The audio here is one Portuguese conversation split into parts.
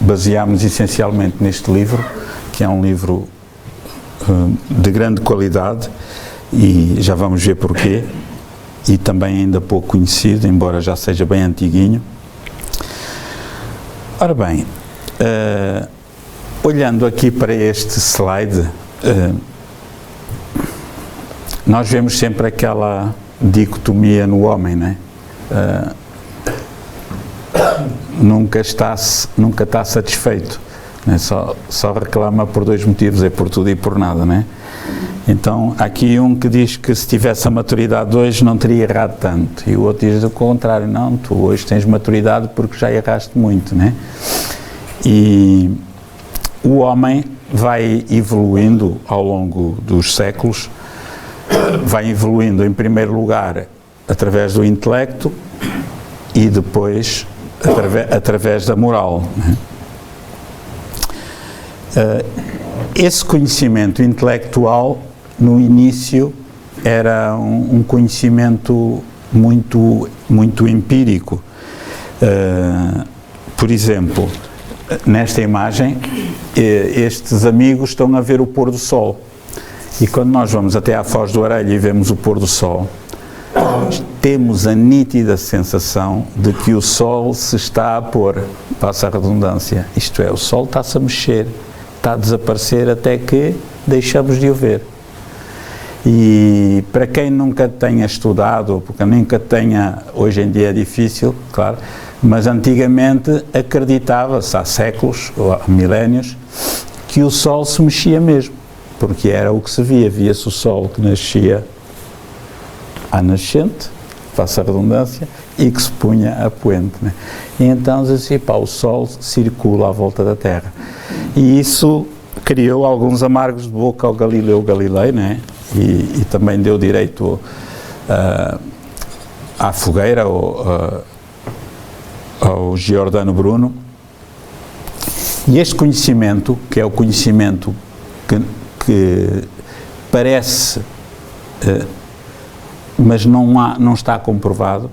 baseámos essencialmente neste livro, que é um livro de grande qualidade, e já vamos ver porquê, e também ainda pouco conhecido, embora já seja bem antiguinho. Ora bem, olhando aqui para este slide, nós vemos sempre aquela dicotomia no homem, não é? Nunca está satisfeito, não é? Só reclama por dois motivos, é por tudo e por nada, não é? Então, há aqui um que diz que se tivesse a maturidade hoje não teria errado tanto, e o outro diz o contrário, não, tu hoje tens maturidade porque já erraste muito, não é? E o homem vai evoluindo ao longo dos séculos, vai evoluindo em primeiro lugar através do intelecto e depois através da moral, não é? Esse conhecimento intelectual, no início, era um conhecimento muito empírico. Por exemplo, nesta imagem, estes amigos estão a ver o pôr do sol. E quando nós vamos até à Foz do Arelho e vemos o pôr do sol, temos a nítida sensação de que o sol se está a pôr, passa a redundância, isto é, o sol está-se a mexer, está a desaparecer até que deixamos de o ver. E para quem nunca tenha estudado, ou porque nunca tenha, hoje em dia é difícil, claro, mas antigamente acreditava-se, há séculos, ou há milénios, que o sol se mexia mesmo, porque era o que se via, via-se o sol que nascia à nascente, passa a redundância, e que se punha a poente, né? E então dizia, pá, o sol circula à volta da Terra. E isso criou alguns amargos de boca ao Galileu Galilei, né? E também deu direito à fogueira, ao Giordano Bruno. E este conhecimento, que é o conhecimento que parece, mas não está comprovado,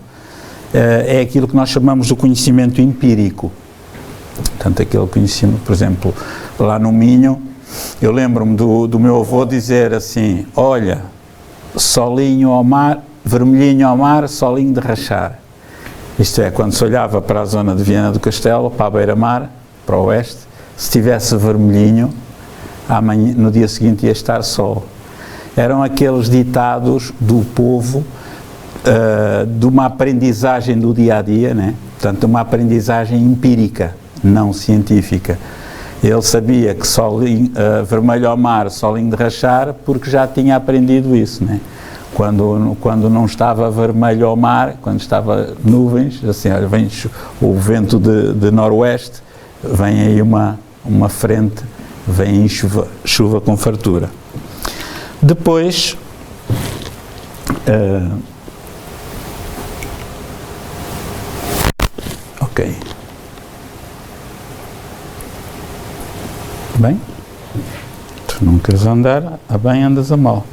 é aquilo que nós chamamos de conhecimento empírico. Portanto, aquele conhecimento, por exemplo, lá no Minho, eu lembro-me do meu avô dizer assim, olha, solinho ao mar, vermelhinho ao mar, solinho de rachar. Isto é, quando se olhava para a zona de Viana do Castelo, para a beira-mar, para o oeste, se tivesse vermelhinho, amanhã, no dia seguinte ia estar sol. Eram aqueles ditados do povo, de uma aprendizagem do dia-a-dia, né? Portanto, uma aprendizagem empírica, não científica. Ele sabia que solinho, vermelho ao mar, solinho de rachar, porque já tinha aprendido isso, né? Quando não estava vermelho ao mar, quando estava nuvens, assim, olha, vem o vento de noroeste, vem aí uma frente, vem aí chuva com fartura. Depois, ok. Bem, tu não queres andar a bem, andas a mal.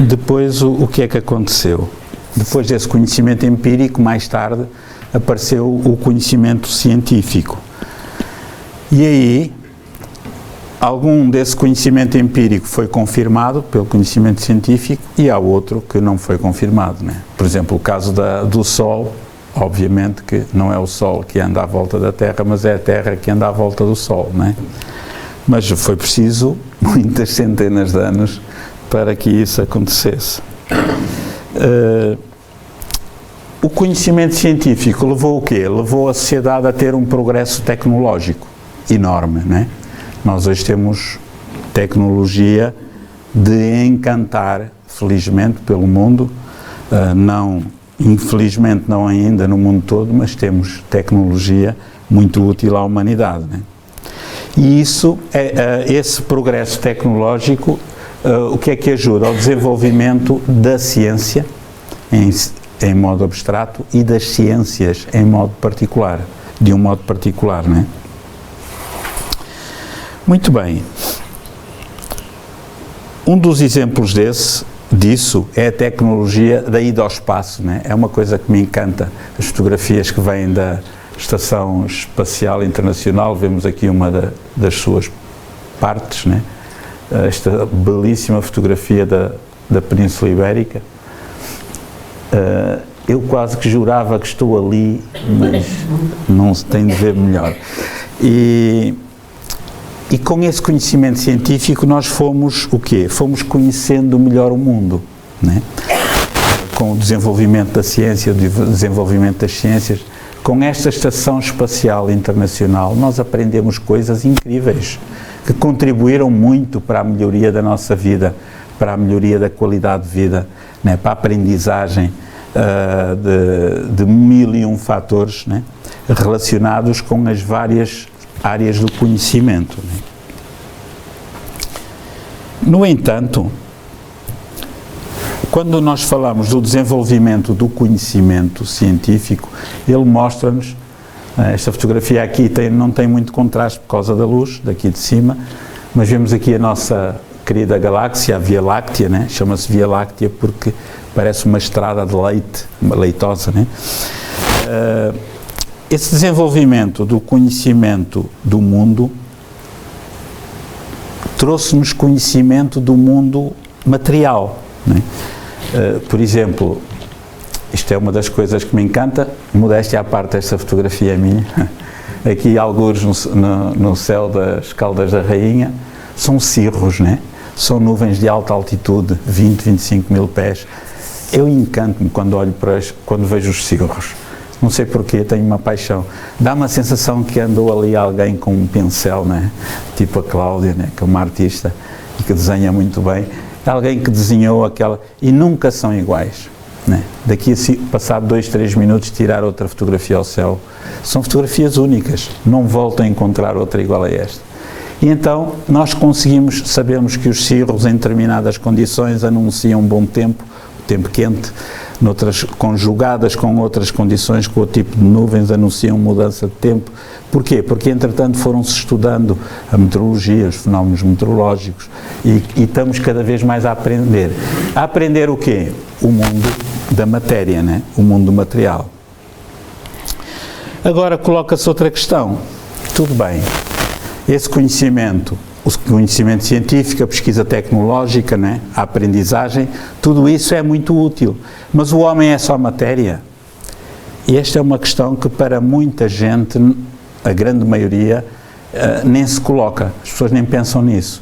Depois, o que é que aconteceu? Depois desse conhecimento empírico, mais tarde, apareceu o conhecimento científico. E aí, algum desse conhecimento empírico foi confirmado pelo conhecimento científico e há outro que não foi confirmado, né? Por exemplo, o caso do Sol, obviamente que não é o Sol que anda à volta da Terra, mas é a Terra que anda à volta do Sol, né? Mas foi preciso muitas centenas de anos para que isso acontecesse. O conhecimento científico levou o quê? Levou a sociedade a ter um progresso tecnológico enorme, né? Nós hoje temos tecnologia de encantar, felizmente, pelo mundo, infelizmente não ainda no mundo todo, mas temos tecnologia muito útil à humanidade, né? E esse progresso tecnológico, o que é que ajuda? Ao desenvolvimento da ciência, em modo abstrato, e das ciências em modo particular, de um modo particular, né? Muito bem. Um dos exemplos desse disso é a tecnologia da ida ao espaço, né? É uma coisa que me encanta, as fotografias que vêm da Estação Espacial Internacional, vemos aqui uma das suas partes, né? Esta belíssima fotografia da Península Ibérica. Eu quase que jurava que estou ali, mas não se tem de ver melhor. E com esse conhecimento científico nós fomos o quê? Fomos conhecendo melhor o mundo, né? Com o desenvolvimento da ciência, o desenvolvimento das ciências, com esta Estação Espacial Internacional, nós aprendemos coisas incríveis, que contribuíram muito para a melhoria da nossa vida, para a melhoria da qualidade de vida, né? Para a aprendizagem de 1001 fatores, né? Relacionados com as várias áreas do conhecimento, né? No entanto, quando nós falamos do desenvolvimento do conhecimento científico, ele mostra-nos, esta fotografia aqui não tem muito contraste por causa da luz, daqui de cima, mas vemos aqui a nossa querida galáxia, a Via Láctea, né? Chama-se Via Láctea porque parece uma estrada de leite, uma leitosa, né? Esse desenvolvimento do conhecimento do mundo trouxe-nos conhecimento do mundo material, né? Por exemplo, isto é uma das coisas que me encanta, modéstia à parte, esta fotografia é minha, aqui algures no céu das Caldas da Rainha, são cirros, né? São nuvens de alta altitude, 20, 25 mil pés. Eu encanto-me quando vejo os cirros. Não sei porquê, tenho uma paixão. Dá-me a sensação que andou ali alguém com um pincel, né? Tipo a Cláudia, né? Que é uma artista e que desenha muito bem. Alguém que desenhou aquela... E nunca são iguais, né? Daqui a passar 2, 3 minutos tirar outra fotografia ao céu. São fotografias únicas. Não volto a encontrar outra igual a esta. E então nós sabemos que os cirros em determinadas condições anunciam bom tempo, tempo quente, noutras, conjugadas com outras condições, com o tipo de nuvens, anunciam mudança de tempo. Porquê? Porque, entretanto, foram-se estudando a meteorologia, os fenómenos meteorológicos, e estamos cada vez mais a aprender. A aprender o quê? O mundo da matéria, né? O mundo material. Agora coloca-se outra questão. Tudo bem, esse conhecimento, o conhecimento científico, a pesquisa tecnológica, né? A aprendizagem, tudo isso é muito útil. Mas o homem é só matéria? E esta é uma questão que para muita gente, a grande maioria, nem se coloca. As pessoas nem pensam nisso.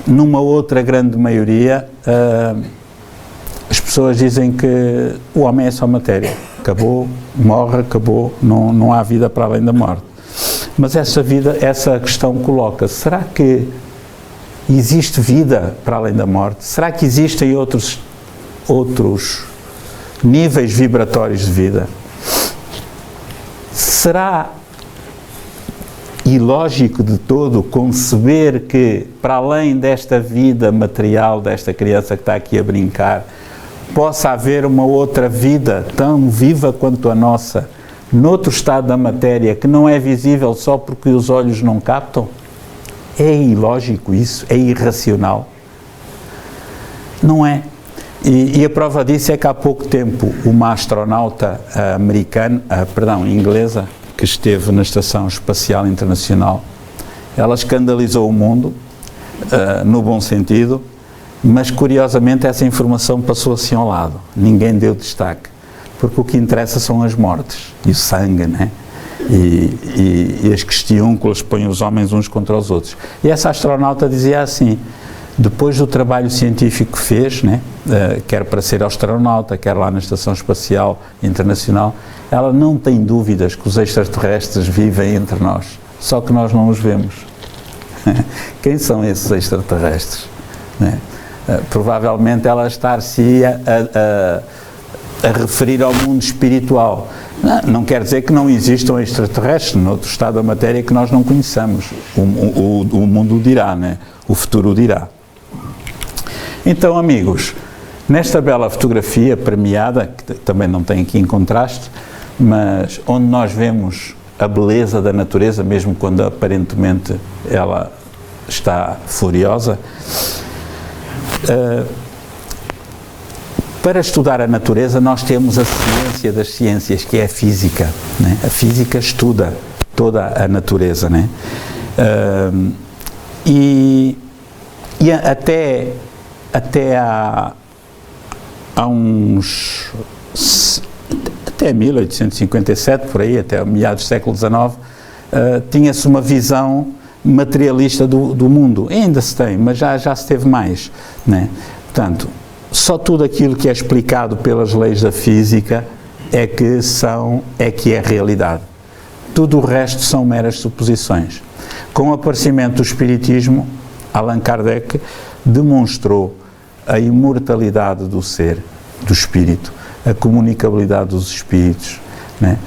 Numa outra grande maioria, as pessoas dizem que o homem é só matéria. Acabou, morre, acabou, não há vida para além da morte. Mas essa questão coloca-se, será que existe vida para além da morte? Será que existem outros níveis vibratórios de vida? Será ilógico de todo conceber que, para além desta vida material, desta criança que está aqui a brincar, possa haver uma outra vida tão viva quanto a nossa, noutro estado da matéria, que não é visível só porque os olhos não captam? É ilógico isso? É irracional? Não é? E a prova disso é que há pouco tempo uma astronauta inglesa, que esteve na Estação Espacial Internacional, ela escandalizou o mundo, no bom sentido, mas curiosamente essa informação passou assim ao lado, ninguém deu destaque, porque o que interessa são as mortes, e o sangue, né? E as questiúnculas põem os homens uns contra os outros. E essa astronauta dizia assim, depois do trabalho científico que fez, né, quer para ser astronauta, quer lá na Estação Espacial Internacional, ela não tem dúvidas que os extraterrestres vivem entre nós, só que nós não os vemos. Quem são esses extraterrestres? Né? Provavelmente ela estar-se a referir ao mundo espiritual. Não quer dizer que não existam extraterrestres noutro estado da matéria que nós não conheçamos. O mundo dirá, né? O futuro dirá. Então, amigos, nesta bela fotografia premiada, que também não tem aqui em contraste, mas onde nós vemos a beleza da natureza, mesmo quando aparentemente ela está furiosa, Para estudar a natureza, nós temos a ciência das ciências, que é a física, né? A física estuda toda a natureza, né? E até há uns... até 1857, por aí, até meados do século XIX, tinha-se uma visão materialista do mundo. Ainda se tem, mas já se teve mais, né? Portanto, só tudo aquilo que é explicado pelas leis da física é que é realidade. Tudo o resto são meras suposições. Com o aparecimento do Espiritismo, Allan Kardec demonstrou a imortalidade do ser, do espírito, a comunicabilidade dos espíritos, né?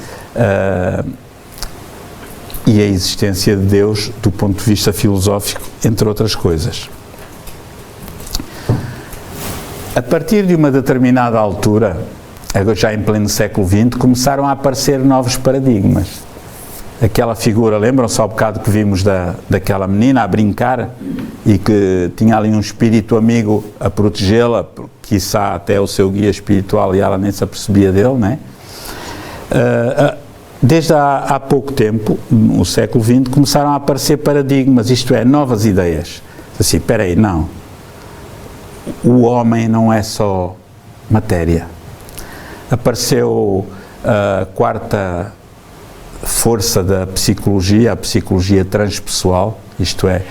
E a existência de Deus do ponto de vista filosófico, entre outras coisas. A partir de uma determinada altura, já em pleno século XX, começaram a aparecer novos paradigmas. Aquela figura, lembram-se ao bocado que vimos daquela menina a brincar e que tinha ali um espírito amigo a protegê-la, quiçá até o seu guia espiritual, e ela nem se apercebia dele, né? Desde há pouco tempo, no século XX, começaram a aparecer paradigmas, isto é, novas ideias. Assim, espera aí, não. O homem não é só matéria. Apareceu a quarta força da psicologia, a psicologia transpessoal, isto é,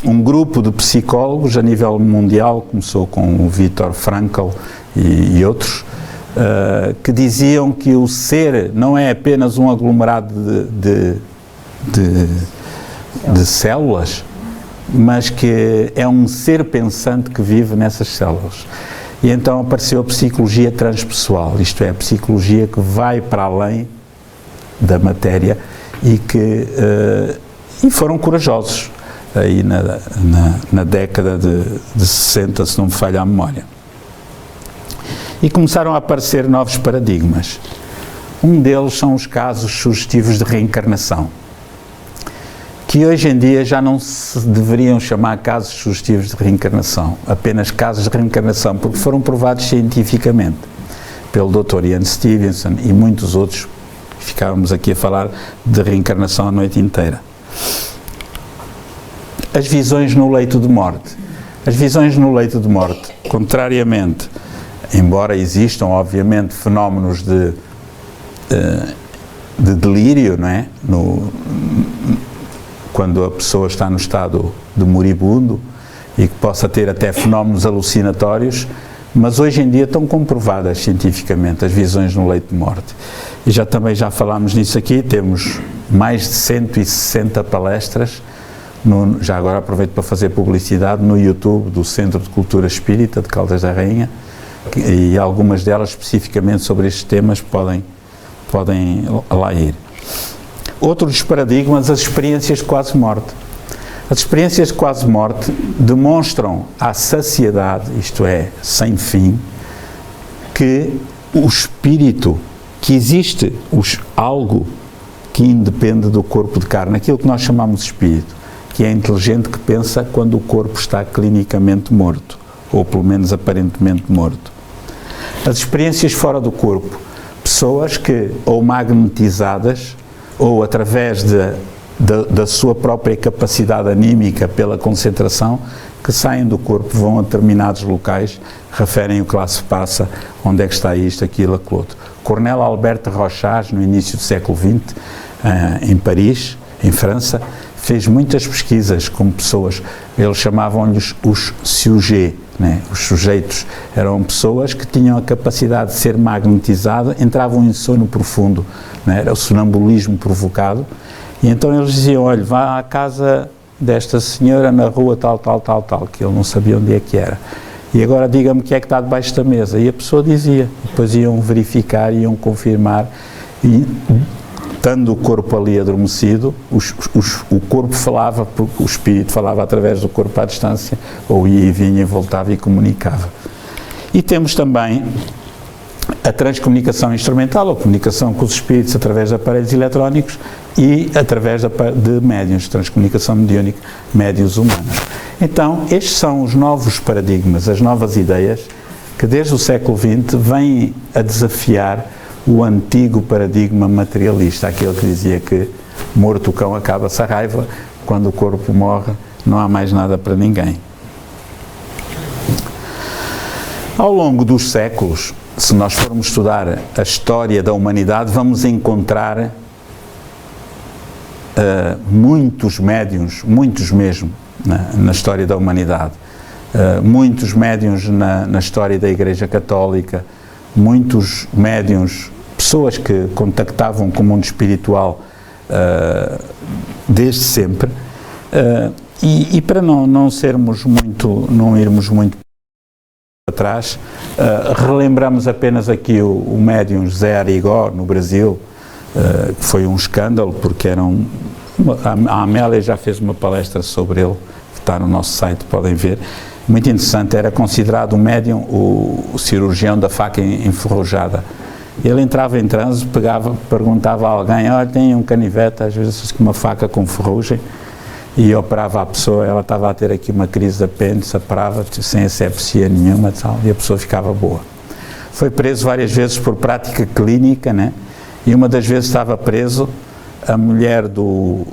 um grupo de psicólogos a nível mundial, começou com o Viktor Frankl e outros, que diziam que o ser não é apenas um aglomerado de células, mas que é um ser pensante que vive nessas células. E então apareceu a psicologia transpessoal, isto é, a psicologia que vai para além da matéria e foram corajosos aí na década de 60, se não me falha a memória. E começaram a aparecer novos paradigmas. Um deles são os casos sugestivos de reencarnação, que hoje em dia já não se deveriam chamar casos sugestivos de reencarnação, apenas casos de reencarnação, porque foram provados cientificamente pelo Dr. Ian Stevenson e muitos outros. Ficávamos aqui a falar de reencarnação a noite inteira. As visões no leito de morte. As visões no leito de morte, contrariamente, embora existam, obviamente, fenómenos de delírio, não é? Quando a pessoa está no estado de moribundo e que possa ter até fenómenos alucinatórios, mas hoje em dia estão comprovadas cientificamente as visões no leito de morte. E também já falámos nisso aqui, temos mais de 160 palestras, já agora aproveito para fazer publicidade, no YouTube do Centro de Cultura Espírita de Caldas da Rainha, e algumas delas especificamente sobre estes temas podem lá ir. Outro dos paradigmas, as experiências de quase morte. As experiências de quase morte demonstram à saciedade, isto é, sem fim, que o espírito, que existe algo que independe do corpo de carne, aquilo que nós chamamos de espírito, que é inteligente, que pensa quando o corpo está clinicamente morto, ou pelo menos aparentemente morto. As experiências fora do corpo, pessoas que, ou magnetizadas, ou através da sua própria capacidade anímica pela concentração, que saem do corpo, vão a determinados locais, referem o que lá se passa, onde é que está isto, aquilo, aquilo outro. Cornel Albert Rochas, no início do século XX, em Paris, em França, fez muitas pesquisas com pessoas, eles chamavam-lhes os sujets, né? Os sujeitos eram pessoas que tinham a capacidade de ser magnetizadas, entravam em sono profundo, né? Era o sonambulismo provocado, e então eles diziam, olha, vá à casa desta senhora na rua tal, que ele não sabia onde é que era, e agora diga-me o que é que está debaixo da mesa, e a pessoa dizia, depois iam verificar, iam confirmar, e estando o corpo ali adormecido, o corpo falava, porque o espírito falava através do corpo à distância, ou ia e vinha e voltava e comunicava. E temos também a transcomunicação instrumental, ou comunicação com os espíritos através de aparelhos eletrónicos e através de médiuns, transcomunicação mediúnica, médiuns humanos. Então, estes são os novos paradigmas, as novas ideias, que desde o século XX vêm a desafiar o antigo paradigma materialista, aquele que dizia que morto o cão acaba-se a raiva, quando o corpo morre não há mais nada para ninguém. Ao longo dos séculos, se nós formos estudar a história da humanidade, vamos encontrar muitos médiuns, muitos mesmo, na história da humanidade. Muitos médiuns na história da Igreja Católica, muitos médiuns, pessoas que contactavam com o mundo espiritual desde sempre. E para não irmos muito atrás, relembramos apenas aqui o médium José Arigó, no Brasil, que foi um escândalo, porque a Amélia já fez uma palestra sobre ele, que está no nosso site, podem ver, muito interessante. Era considerado um médium, o cirurgião da faca enferrujada. Ele entrava em transe, perguntava a alguém, olha, tem um canivete, às vezes com uma faca com ferrugem, e operava a pessoa, ela estava a ter aqui uma crise de apêndice, operava sem asepsia nenhuma, tal, e a pessoa ficava boa. Foi preso várias vezes por prática clínica, né? E uma das vezes estava preso, a mulher do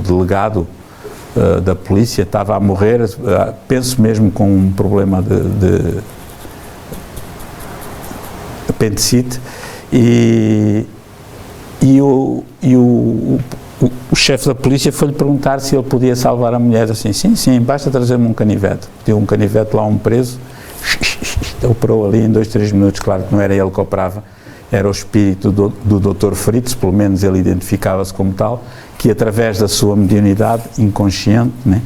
delegado da polícia estava a morrer, penso mesmo com um problema de apendicite, e o chefe da polícia foi-lhe perguntar se ele podia salvar a mulher. Assim, sim, basta trazer-me um canivete. Deu um canivete lá a um preso, operou ali em 2, 3 minutos. Claro que não era ele que operava, era o espírito do Dr. Fritz, pelo menos ele identificava-se como tal, que através da sua mediunidade inconsciente, né,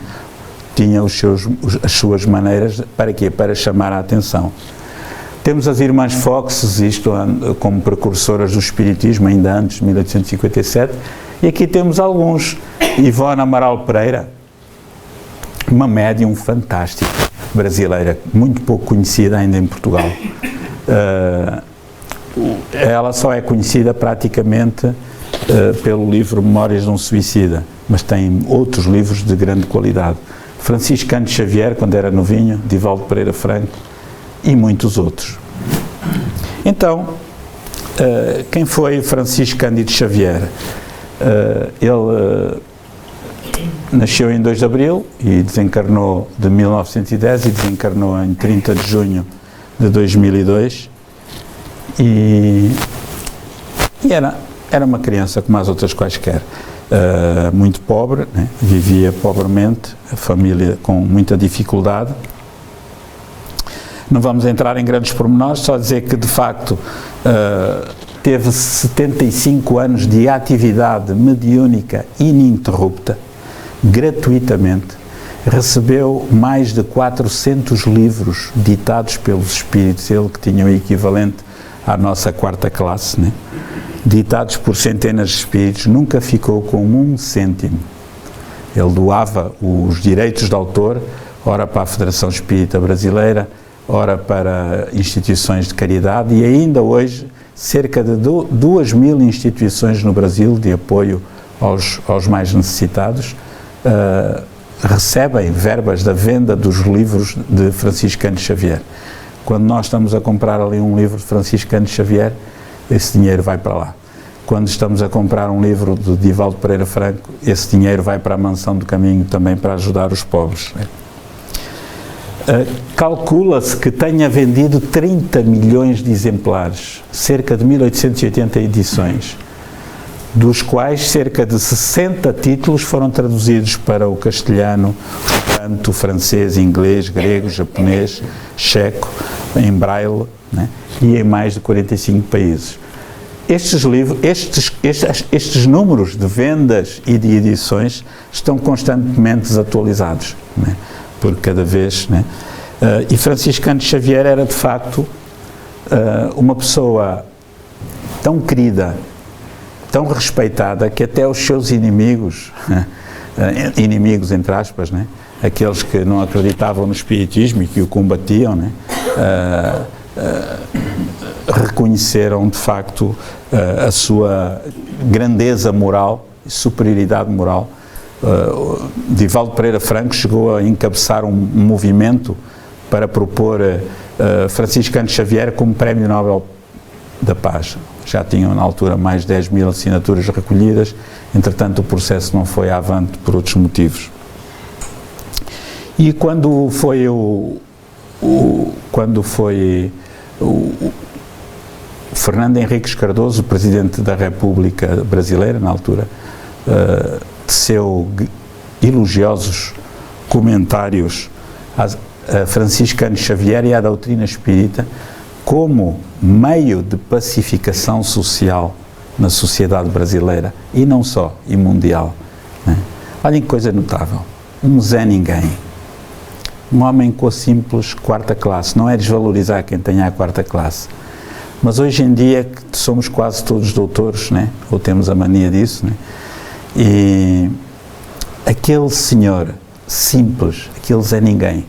tinha as suas maneiras, para quê? Para chamar a atenção. Temos as irmãs Fox, isto como precursoras do espiritismo, ainda antes de 1857, e aqui temos alguns. Ivone Amaral Pereira, uma médium fantástica, brasileira, muito pouco conhecida ainda em Portugal. Ela só é conhecida praticamente pelo livro Memórias de um Suicida, mas tem outros livros de grande qualidade. Francisco Cândido Xavier, quando era novinho, Divaldo Pereira Franco e muitos outros. Então, quem foi Francisco Cândido Xavier? Ele nasceu em 2 de abril e desencarnou de 1910 e desencarnou em 30 de junho de 2002 e era uma criança como as outras quaisquer, muito pobre, né? Vivia pobremente, a família com muita dificuldade. Não vamos entrar em grandes pormenores, só dizer que de facto teve 75 anos de atividade mediúnica ininterrupta, gratuitamente, recebeu mais de 400 livros ditados pelos espíritos, ele que tinha o equivalente à nossa 4ª classe, né? Ditados por centenas de espíritos, nunca ficou com 1 cêntimo. Ele doava os direitos de autor, ora para a Federação Espírita Brasileira, ora para instituições de caridade, e ainda hoje cerca de 2.000 instituições no Brasil de apoio aos mais necessitados recebem verbas da venda dos livros de Francisco Cândido Xavier. Quando nós estamos a comprar ali um livro de Francisco Cândido Xavier, esse dinheiro vai para lá. Quando estamos a comprar um livro de Divaldo Pereira Franco, esse dinheiro vai para a Mansão do Caminho também para ajudar os pobres. Calcula-se que tenha vendido 30 milhões de exemplares, cerca de 1880 edições, dos quais cerca de 60 títulos foram traduzidos para o castelhano, o canto, francês, inglês, grego, japonês, checo, em braille, né? E em mais de 45 países. Estes livros, estes números de vendas e de edições estão constantemente desatualizados, né? Por cada vez, né? E Francisco Cândido Xavier era de facto uma pessoa tão querida, tão respeitada, que até os seus inimigos, inimigos entre aspas, né? Aqueles que não acreditavam no espiritismo e que o combatiam, né? Reconheceram de facto a sua grandeza moral, superioridade moral, Divaldo Pereira Franco chegou a encabeçar um movimento para propor Francisco Cândido Xavier como Prémio Nobel da Paz. Já tinham na altura mais de 10 mil assinaturas recolhidas, entretanto o processo não foi avante por outros motivos. E quando foi o Fernando Henriques Cardoso, Presidente da República Brasileira, na altura, teceu elogiosos comentários a Francisco Cândido Xavier e à doutrina espírita como meio de pacificação social na sociedade brasileira, e não só, e mundial. Né? Olhem que coisa notável, um Zé Ninguém, um homem com a simples quarta classe, não é desvalorizar quem tem a quarta classe, mas hoje em dia que somos quase todos doutores, né? Ou temos a mania disso, né? E aquele senhor simples, aquele Zé Ninguém,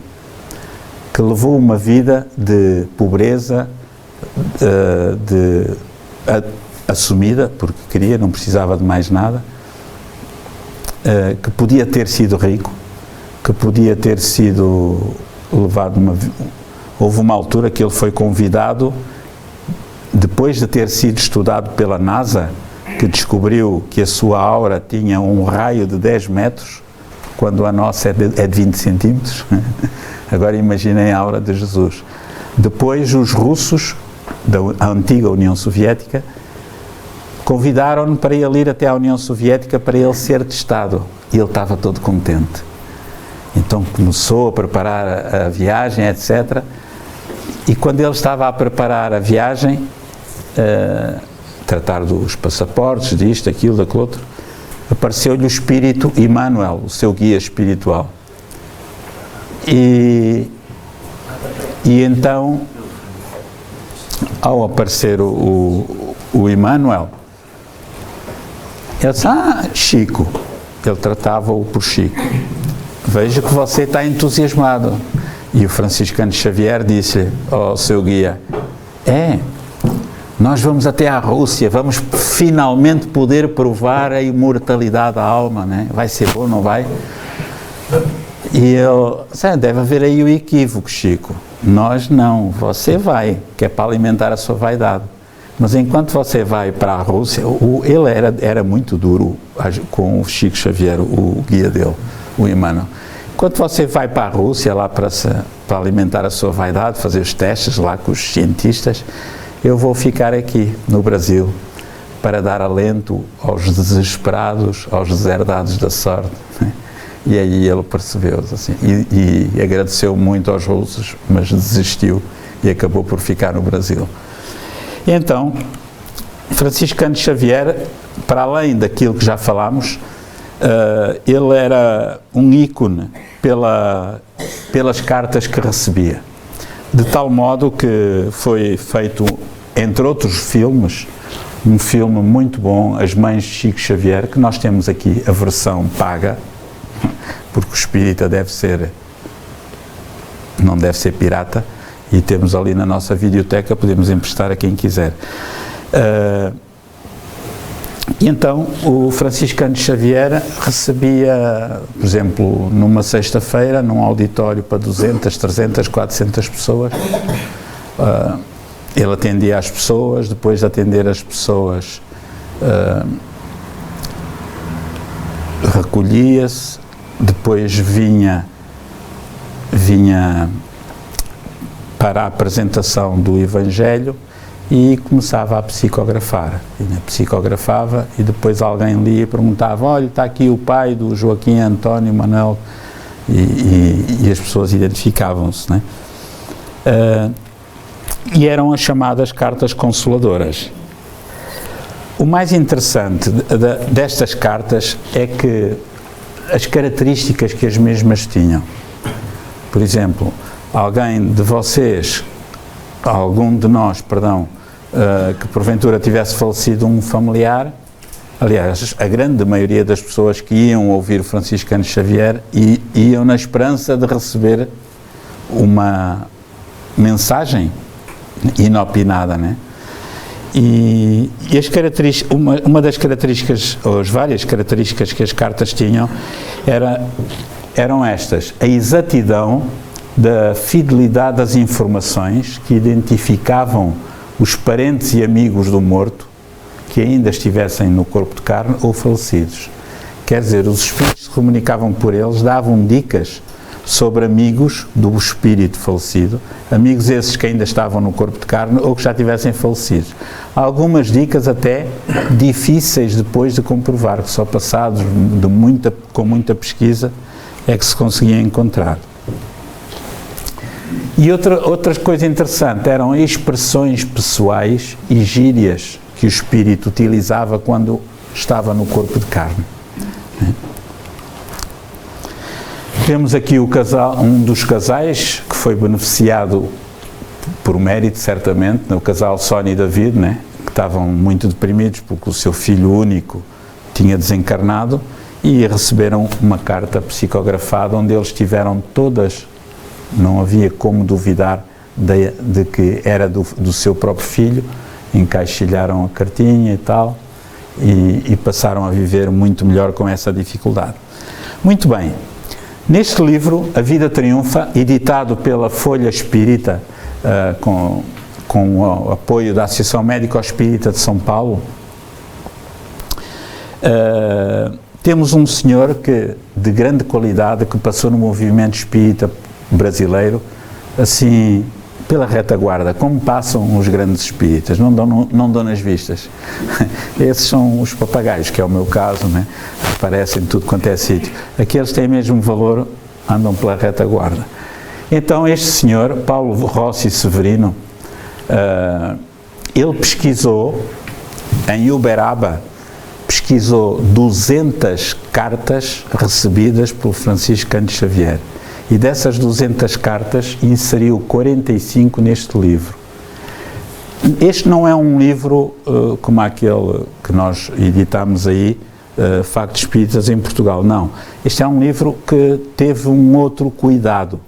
que levou uma vida de pobreza assumida, porque queria, não precisava de mais nada, que podia ter sido rico, que podia ter sido levado houve uma altura que ele foi convidado, depois de ter sido estudado pela NASA, que descobriu que a sua aura tinha um raio de 10 metros, quando a nossa é de 20 centímetros. Agora imaginem a aura de Jesus. Depois os russos, da antiga União Soviética, convidaram-no para ele ir até à União Soviética para ele ser testado. E ele estava todo contente. Então começou a preparar a viagem, etc. E quando ele estava a preparar a viagem, tratar dos passaportes, disto, aquilo, daquilo outro, apareceu-lhe o espírito Emmanuel, o seu guia espiritual. E então, ao aparecer o Emmanuel, ele disse: Chico, ele tratava-o por Chico, vejo que você está entusiasmado. E o Francisco Cândido Xavier disse ao seu guia: nós vamos até à Rússia, vamos finalmente poder provar a imortalidade da alma, né? Vai ser bom, não vai? E ele: deve haver aí o equívoco, Chico. Nós não, você vai, que é para alimentar a sua vaidade. Mas enquanto você vai para a Rússia, ele era muito duro com o Chico Xavier, o guia dele, o Emmanuel. Enquanto você vai para a Rússia, lá para alimentar a sua vaidade, fazer os testes lá com os cientistas, eu vou ficar aqui no Brasil para dar alento aos desesperados, aos deserdados da sorte. E aí ele percebeu-se assim, e agradeceu muito aos russos, mas desistiu e acabou por ficar no Brasil. E então, Francisco Cândido Xavier, para além daquilo que já falámos, ele era um ícone pelas cartas que recebia. De tal modo que foi feito, entre outros filmes, um filme muito bom, As Mães de Chico Xavier, que nós temos aqui a versão paga, porque o espírita não deve ser pirata, e temos ali na nossa videoteca, podemos emprestar a quem quiser. E então o Francisco Cândido Xavier recebia, por exemplo, numa sexta-feira, num auditório para 200, 300, 400 pessoas, ele atendia as pessoas, depois de atender as pessoas, recolhia-se, depois vinha para a apresentação do Evangelho e começava a psicografar. Psicografava e depois alguém lia e perguntava: olha, está aqui o pai do Joaquim António Manuel, e as pessoas identificavam-se, né? E eram as chamadas cartas consoladoras. O mais interessante destas cartas é que as características que as mesmas tinham. Por exemplo, algum de nós, que porventura tivesse falecido um familiar, aliás, a grande maioria das pessoas que iam ouvir Francisco Cândido Xavier iam na esperança de receber uma mensagem inopinada, né? E uma das características, ou as várias características que as cartas tinham, eram estas: a exatidão da fidelidade das informações que identificavam os parentes e amigos do morto que ainda estivessem no corpo de carne ou falecidos. Quer dizer, os espíritos que se comunicavam por eles davam dicas sobre amigos do espírito falecido, amigos esses que ainda estavam no corpo de carne ou que já tivessem falecido. Algumas dicas até difíceis depois de comprovar, que só passados com muita pesquisa é que se conseguia encontrar. E outra coisa interessante eram expressões pessoais e gírias que o espírito utilizava quando estava no corpo de carne. Temos aqui um dos casais que foi beneficiado por mérito, certamente, o casal Sónia e David, que estavam muito deprimidos porque o seu filho único tinha desencarnado, e receberam uma carta psicografada onde eles tiveram todas, não havia como duvidar de que era do seu próprio filho, encaixilharam a cartinha e tal, e passaram a viver muito melhor com essa dificuldade. Muito bem. Neste livro, A Vida Triunfa, editado pela Folha Espírita, com o apoio da Associação Médico Espírita de São Paulo, temos um senhor de grande qualidade que passou no movimento espírita brasileiro, assim, pela retaguarda, como passam os grandes espíritas, não dão nas vistas. Esses são os papagaios, que é o meu caso, aparecem tudo quanto é sítio. Aqueles têm mesmo valor, andam pela retaguarda. Então este senhor, Paulo Rossi Severino, ele pesquisou, em Uberaba, pesquisou 200 cartas recebidas pelo Francisco Cândido Xavier. E dessas 200 cartas, inseriu 45 neste livro. Este não é um livro como aquele que nós editámos aí, Factos Espíritas em Portugal, não. Este é um livro que teve um outro cuidado.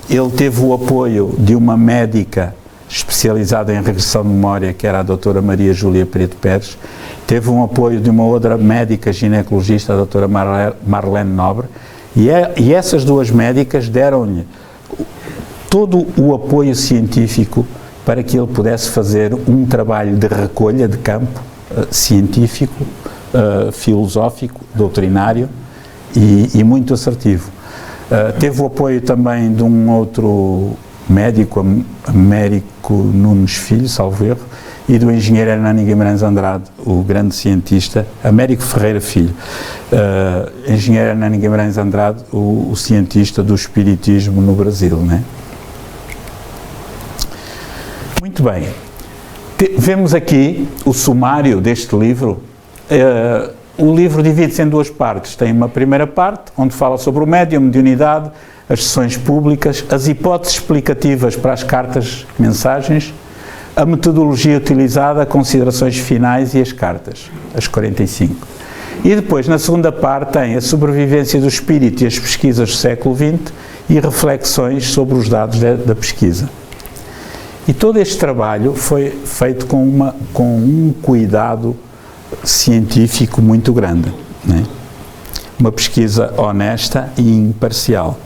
Ele teve o apoio de uma médica especializada em regressão de memória, que era a doutora Maria Júlia Preto Pérez, teve um apoio de uma outra médica ginecologista, a doutora Marlene Nobre, e essas duas médicas deram-lhe todo o apoio científico para que ele pudesse fazer um trabalho de recolha de campo científico, filosófico, doutrinário e muito assertivo. Teve o apoio também de um outro médico, Américo Nunes Filho, salvo erro, e do engenheiro Hernani Guimarães Andrade, o grande cientista, Américo Ferreira Filho, engenheiro Hernani Guimarães Andrade, o cientista do espiritismo no Brasil, Muito bem. Vemos aqui o sumário deste livro. O livro divide-se em duas partes. Tem uma primeira parte, onde fala sobre o médium, mediunidade, as sessões públicas, as hipóteses explicativas para as cartas, mensagens, a metodologia utilizada, considerações finais e as cartas, as 45. E depois, na segunda parte, tem a sobrevivência do espírito e as pesquisas do século XX e reflexões sobre os dados da pesquisa. E todo este trabalho foi feito com um cuidado científico muito grande, Uma pesquisa honesta e imparcial.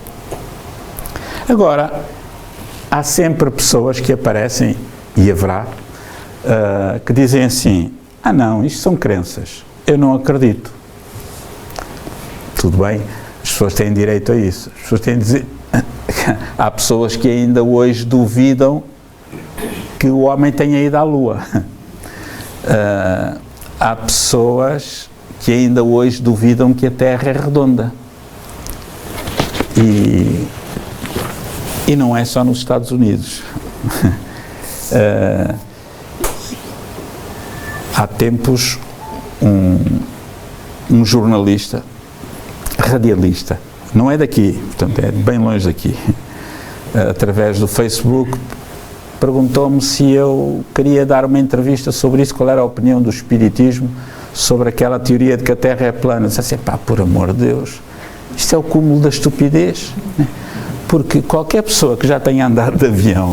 Agora, há sempre pessoas que aparecem, e haverá, que dizem assim: não, isto são crenças, eu não acredito. Tudo bem, as pessoas têm direito a isso. As pessoas têm de dizer... Há pessoas que ainda hoje duvidam que o homem tenha ido à Lua. Há pessoas que ainda hoje duvidam que a Terra é redonda. E não é só nos Estados Unidos. Há tempos, um jornalista, radialista, não é daqui, portanto é bem longe daqui, através do Facebook, perguntou-me se eu queria dar uma entrevista sobre isso, qual era a opinião do espiritismo sobre aquela teoria de que a Terra é plana. Eu disse assim: por amor de Deus, isto é o cúmulo da estupidez, porque qualquer pessoa que já tenha andado de avião,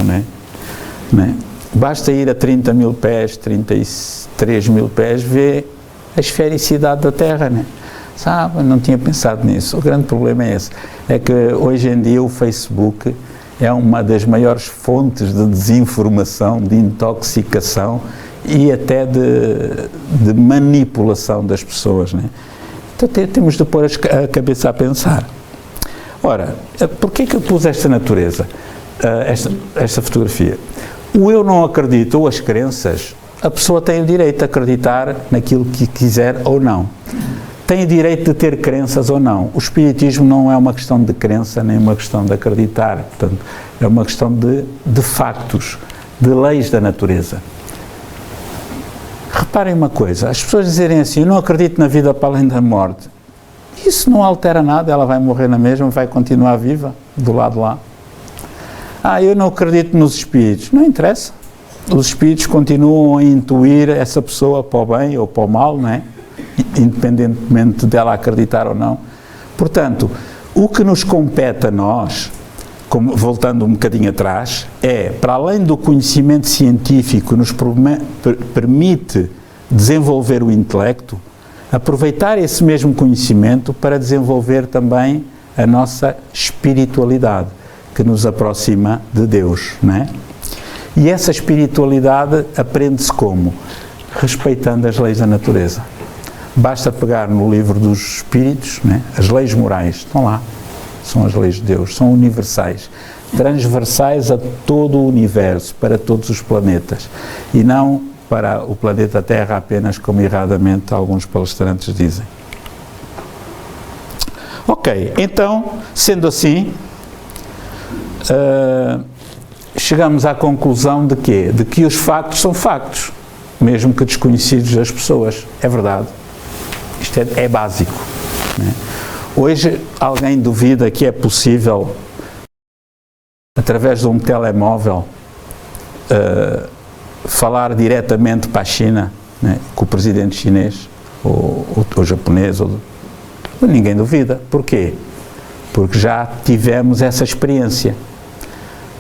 Basta ir a 30 mil pés, 33 mil pés, ver a esfericidade da Terra, né? Sabe, não tinha pensado nisso. O grande problema é esse, é que hoje em dia o Facebook é uma das maiores fontes de desinformação, de intoxicação e até de manipulação das pessoas, né? Então temos de pôr a cabeça a pensar. Ora, porquê que eu pus esta natureza, esta fotografia? O eu não acredito ou as crenças, a pessoa tem o direito de acreditar naquilo que quiser ou não. Tem o direito de ter crenças ou não. O espiritismo não é uma questão de crença, nem uma questão de acreditar. Portanto, é uma questão de factos, de leis da natureza. Reparem uma coisa, as pessoas dizerem assim, eu não acredito na vida para além da morte. Isso não altera nada, ela vai morrer na mesma, vai continuar viva, do lado lá. Eu não acredito nos espíritos. Não interessa. Os espíritos continuam a intuir essa pessoa para o bem ou para o mal, não é? Independentemente dela acreditar ou não. Portanto, o que nos compete a nós, voltando um bocadinho atrás, é, para além do conhecimento científico que nos permite desenvolver o intelecto, aproveitar esse mesmo conhecimento para desenvolver também a nossa espiritualidade, que nos aproxima de Deus, não é? E essa espiritualidade aprende-se como? Respeitando as leis da natureza. Basta pegar no livro dos Espíritos, né? As leis morais, estão lá, são as leis de Deus, são universais, transversais a todo o universo, para todos os planetas, e não para o planeta Terra apenas, como erradamente alguns palestrantes dizem. Ok, então, sendo assim, chegamos à conclusão de quê? De que os factos são factos, mesmo que desconhecidos das pessoas. É verdade. Isto é básico, né? Hoje, alguém duvida que é possível, através de um telemóvel, falar diretamente para a China, né, com o presidente chinês, ou japonês, ninguém duvida. Porquê? Porque já tivemos essa experiência.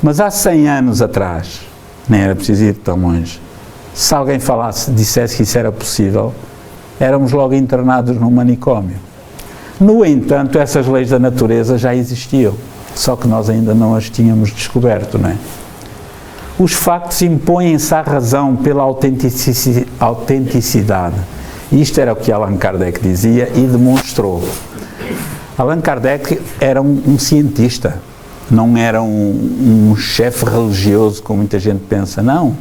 Mas há 100 anos atrás, nem era preciso ir tão longe, se alguém dissesse que isso era possível, éramos logo internados num manicômio. No entanto, essas leis da natureza já existiam, só que nós ainda não as tínhamos descoberto, não é? Os factos impõem-se à razão pela autenticidade. Isto era o que Allan Kardec dizia e demonstrou. Allan Kardec era um cientista, não era um chefe religioso, como muita gente pensa, não.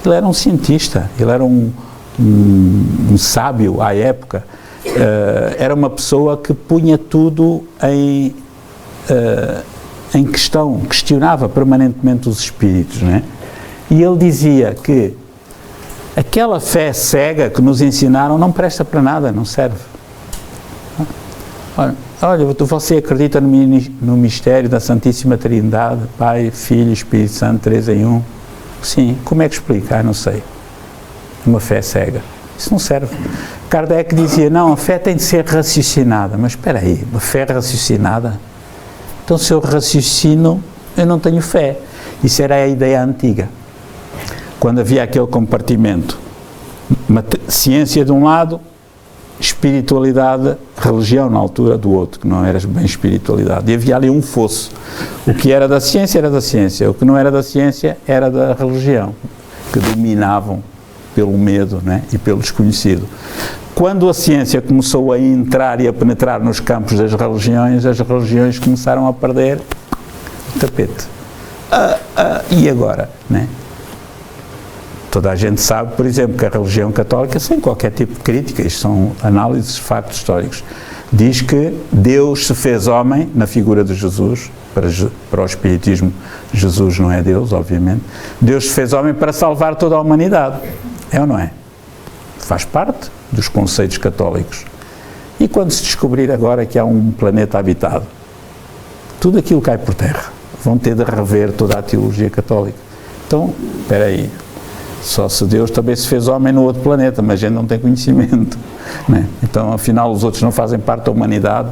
Ele era um cientista, ele era um sábio à época, era uma pessoa que punha tudo em questão, questionava permanentemente os espíritos, não é? E ele dizia que aquela fé cega que nos ensinaram não presta para nada, não serve. Olha, você acredita no mistério da Santíssima Trindade, Pai, Filho e Espírito Santo, 3 em 1? Sim, como é que explica? Não sei. Uma fé cega. Isso não serve. Kardec dizia, não, a fé tem de ser raciocinada. Mas espera aí, uma fé raciocinada? Então, se eu raciocino, eu não tenho fé. Isso era a ideia antiga. Quando havia aquele compartimento, ciência de um lado, espiritualidade, religião na altura do outro, que não era bem espiritualidade. E havia ali um fosso. O que era da ciência era da ciência, o que não era da ciência era da religião, que dominavam pelo medo, né, e pelo desconhecido. Quando a ciência começou a entrar e a penetrar nos campos das religiões, as religiões começaram a perder o tapete. E agora, né? Toda a gente sabe, por exemplo, que a religião católica, sem qualquer tipo de crítica, isto são análises de factos históricos, diz que Deus se fez homem na figura de Jesus. Para o espiritismo, Jesus não é Deus, obviamente. Deus se fez homem para salvar toda a humanidade. É ou não é? Faz parte dos conceitos católicos. E quando se descobrir agora que há um planeta habitado, tudo aquilo cai por terra. Vão ter de rever toda a teologia católica. Então, espera aí. Só se Deus também se fez homem no outro planeta, mas a gente não tem conhecimento, né? Então, afinal, os outros não fazem parte da humanidade.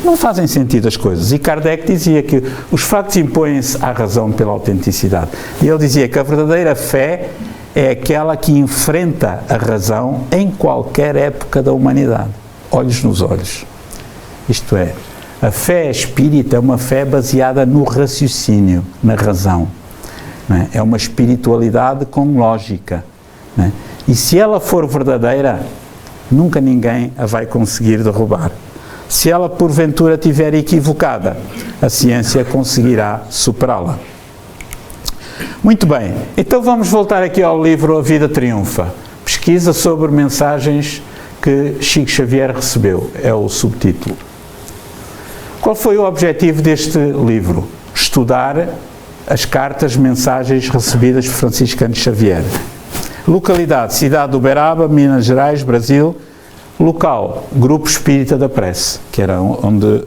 Não fazem sentido as coisas. E Kardec dizia que os factos impõem-se à razão pela autenticidade. E ele dizia que a verdadeira fé é aquela que enfrenta a razão em qualquer época da humanidade. Olhos nos olhos. Isto é, a fé espírita é uma fé baseada no raciocínio, na razão. Não é? É uma espiritualidade com lógica. Não é? E se ela for verdadeira, nunca ninguém a vai conseguir derrubar. Se ela porventura estiver equivocada, a ciência conseguirá superá-la. Muito bem, então vamos voltar aqui ao livro A Vida Triunfa. Pesquisa sobre mensagens que Chico Xavier recebeu, é o subtítulo. Qual foi o objetivo deste livro? Estudar as cartas, mensagens recebidas por Franciscano Xavier. Localidade, cidade de Uberaba, Minas Gerais, Brasil. Local, Grupo Espírita da Prece, que era onde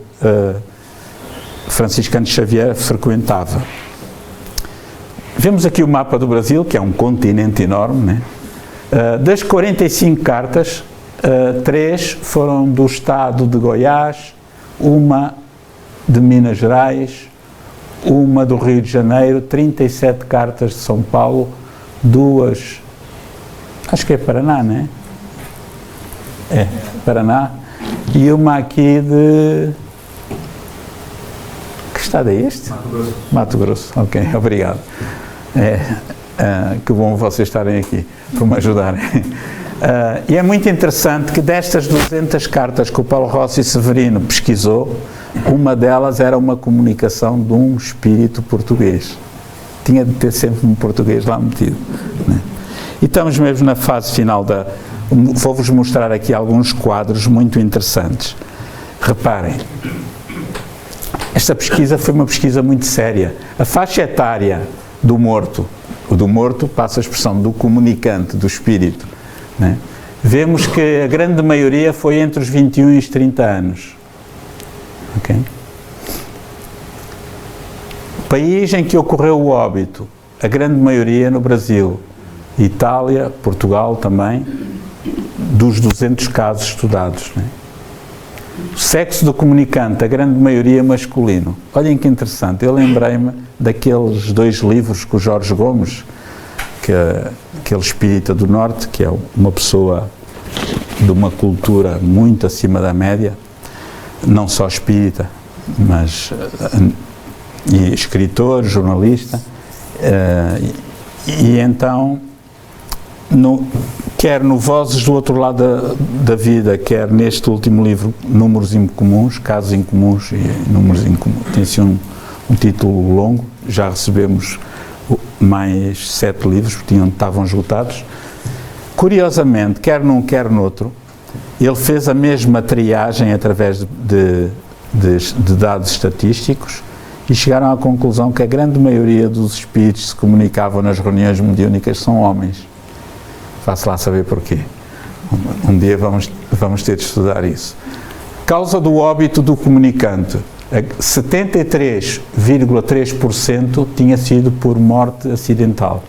Franciscano Xavier frequentava. Vemos aqui o mapa do Brasil, que é um continente enorme, né? Das 45 cartas, 3 foram do estado de Goiás, uma de Minas Gerais, uma do Rio de Janeiro, 37 cartas de São Paulo, 2, acho que é Paraná, não é? É, Paraná, e uma aqui de... Que estado é este? Mato Grosso. Mato Grosso, ok, obrigado. Que bom vocês estarem aqui, por me ajudarem. E é muito interessante que destas 200 cartas que o Paulo Rossi Severino pesquisou, uma delas era uma comunicação de um espírito português. Tinha de ter sempre um português lá metido, né? E estamos mesmo na fase final da... Vou-vos mostrar aqui alguns quadros muito interessantes. Reparem, esta pesquisa foi uma pesquisa muito séria. A faixa etária do morto, o do morto passa a expressão do comunicante, do espírito, né? Vemos que a grande maioria foi entre os 21 e os 30 anos. Okay? País em que ocorreu o óbito, a grande maioria no Brasil, Itália, Portugal também, dos 200 casos estudados, né? O sexo do comunicante, a grande maioria masculino. Olhem que interessante, eu lembrei-me daqueles 2 livros com o Jorge Gomes, aquele espírita do Norte, que é uma pessoa de uma cultura muito acima da média, não só espírita, mas e escritor, jornalista, e então, quer no Vozes do Outro Lado da Vida, quer neste último livro, Números Incomuns, Casos Incomuns e Números Incomuns, tem assim um título longo, já recebemos mais 7 livros, porque estavam esgotados. Curiosamente, quer num, quer noutro, ele fez a mesma triagem através de dados estatísticos e chegaram à conclusão que a grande maioria dos espíritos que se comunicavam nas reuniões mediúnicas são homens. Faço lá saber porquê. Um dia vamos ter de estudar isso. Causa do óbito do comunicante. 73,3% tinha sido por morte acidental.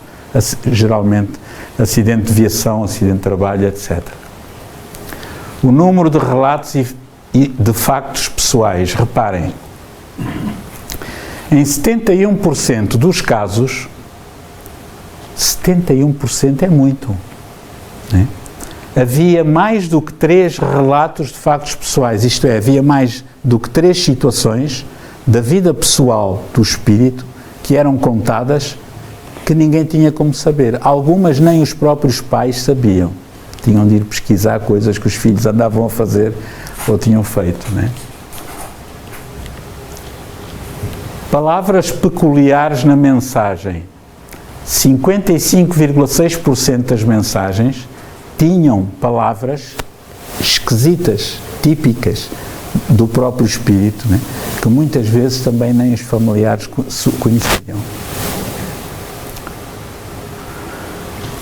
Geralmente, acidente de viação, acidente de trabalho, etc. O número de relatos e de factos pessoais. Reparem, em 71% dos casos, 71% é muito, né? Havia mais do que 3 relatos de factos pessoais, isto é, havia mais do que 3 situações da vida pessoal do espírito que eram contadas que ninguém tinha como saber. Algumas nem os próprios pais sabiam. Tinham de ir pesquisar coisas que os filhos andavam a fazer ou tinham feito, né? Palavras peculiares na mensagem. 55,6% das mensagens tinham palavras esquisitas, típicas do próprio espírito, né? Que muitas vezes também nem os familiares conheciam.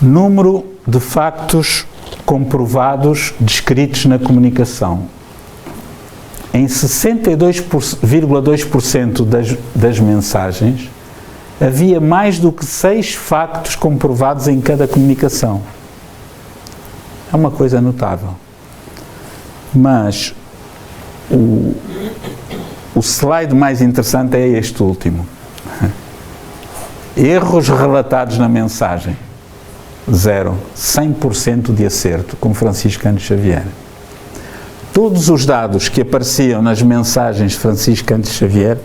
Número de factos comprovados descritos na comunicação. Em 62,2% das mensagens havia mais do que 6 factos comprovados em cada comunicação. É uma coisa notável. Mas O slide mais interessante é este último. Erros relatados na mensagem. 0. 100% de acerto, com Francisco Cândido Xavier. Todos os dados que apareciam nas mensagens de Francisco Cândido Xavier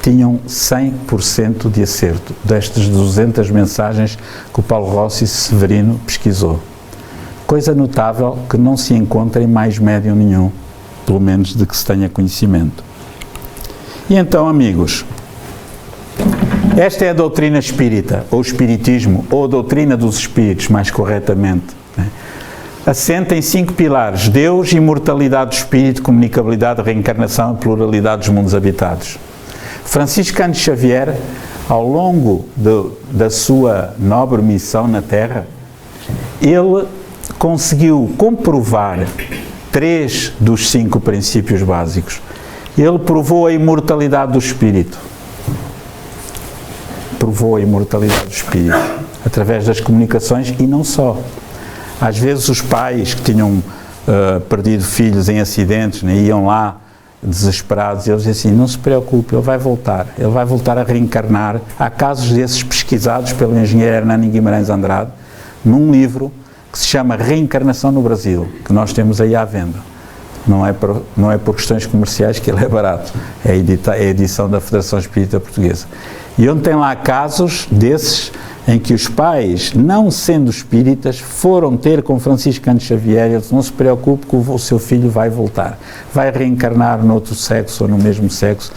tinham 100% de acerto, destas 200 mensagens que o Paulo Rossi Severino pesquisou. Coisa notável que não se encontra em mais médium nenhum, pelo menos de que se tenha conhecimento. E então, amigos, esta é a doutrina espírita, ou espiritismo, ou a doutrina dos espíritos, mais corretamente. Assenta em 5 pilares: Deus, imortalidade do espírito, comunicabilidade, reencarnação e pluralidade dos mundos habitados. Francisco Cândido Xavier, ao longo da sua nobre missão na Terra, ele conseguiu comprovar 3 dos 5 princípios básicos. Ele provou a imortalidade do espírito. Provou a imortalidade do espírito através das comunicações, e não só. Às vezes os pais que tinham perdido filhos em acidentes, né, iam lá desesperados, e eles diziam assim: não se preocupe, ele vai voltar a reencarnar. Há casos desses pesquisados pelo engenheiro Hernani Guimarães Andrade, num livro que se chama Reencarnação no Brasil, que nós temos aí à venda. Não é por questões comerciais que ele é barato, é a edição da Federação Espírita Portuguesa. E onde tem lá casos desses em que os pais, não sendo espíritas, foram ter com Francisco Cândido Xavier e ele disse: não se preocupe que o seu filho vai voltar, vai reencarnar noutro sexo ou no mesmo sexo.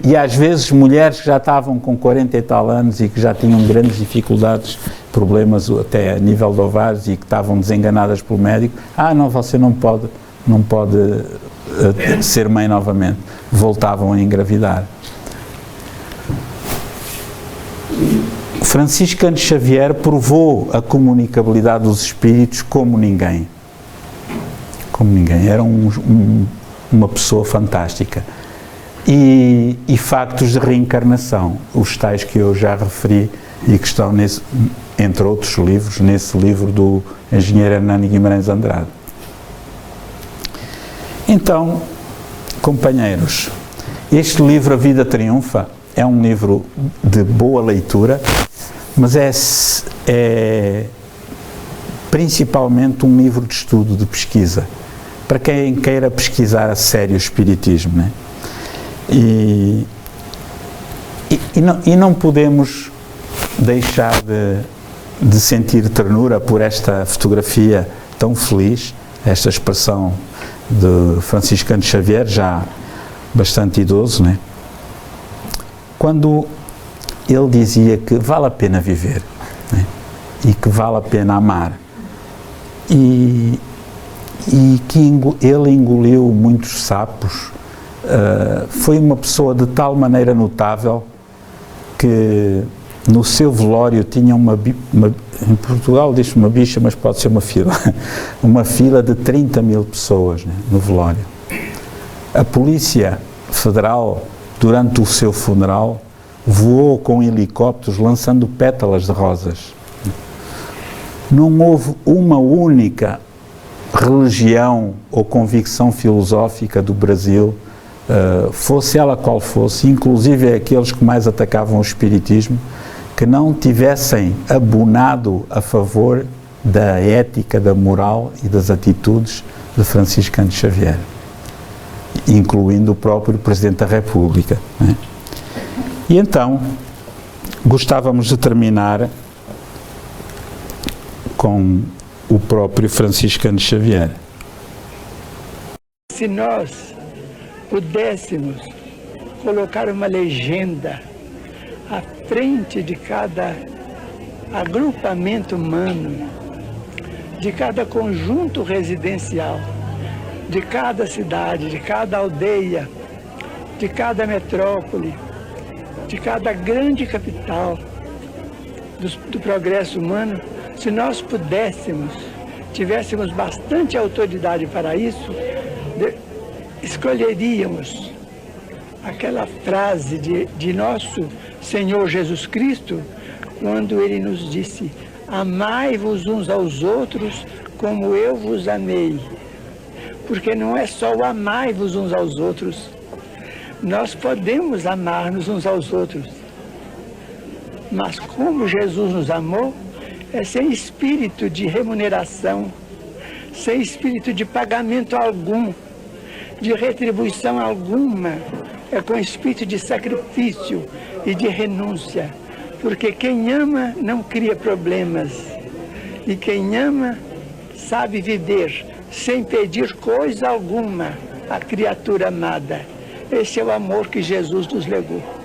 E às vezes mulheres que já estavam com 40 e tal anos e que já tinham grandes dificuldades, problemas até a nível de ovários, e que estavam desenganadas pelo médico: não, você não pode ser mãe novamente. Voltavam a engravidar. Francisco Cândido Xavier provou a comunicabilidade dos espíritos como ninguém. Como ninguém. Era uma pessoa fantástica. E factos de reencarnação, os tais que eu já referi e que estão, entre outros livros, nesse livro do engenheiro Hernani Guimarães Andrade. Então, companheiros, este livro, A Vida Triunfa, é um livro de boa leitura, mas é principalmente um livro de estudo, de pesquisa, para quem queira pesquisar a sério o espiritismo, né? E não podemos deixar de sentir ternura por esta fotografia tão feliz, esta expressão de Francisco Cândido Xavier, já bastante idoso, né? Quando ele dizia que vale a pena viver, né? E que vale a pena amar, e que ele engoliu muitos sapos. Foi uma pessoa de tal maneira notável que no seu velório tinha em Portugal diz uma bicha, mas pode ser uma fila de 30 mil pessoas, né, no velório. A Polícia Federal, durante o seu funeral, voou com helicópteros lançando pétalas de rosas. Não houve uma única religião ou convicção filosófica do Brasil, fosse ela qual fosse, inclusive aqueles que mais atacavam o espiritismo, que não tivessem abonado a favor da ética, da moral e das atitudes de Francisco Cândido Xavier, incluindo o próprio Presidente da República, né? E então, gostávamos de terminar com o próprio Francisco Cândido Xavier. Se nós pudéssemos colocar uma legenda à frente de cada agrupamento humano, de cada conjunto residencial, de cada cidade, de cada aldeia, de cada metrópole, de cada grande capital do progresso humano, se nós pudéssemos, tivéssemos bastante autoridade para isso, escolheríamos aquela frase de nosso Senhor Jesus Cristo, quando ele nos disse: amai-vos uns aos outros como eu vos amei. porque não é só o amai-vos uns aos outros. Nós podemos amar-nos uns aos outros, mas como Jesus nos amou, é sem espírito de remuneração, sem espírito de pagamento algum, de retribuição alguma, é com espírito de sacrifício e de renúncia, porque quem ama não cria problemas, e quem ama sabe viver sem pedir coisa alguma à criatura amada. Esse é o amor que Jesus nos legou.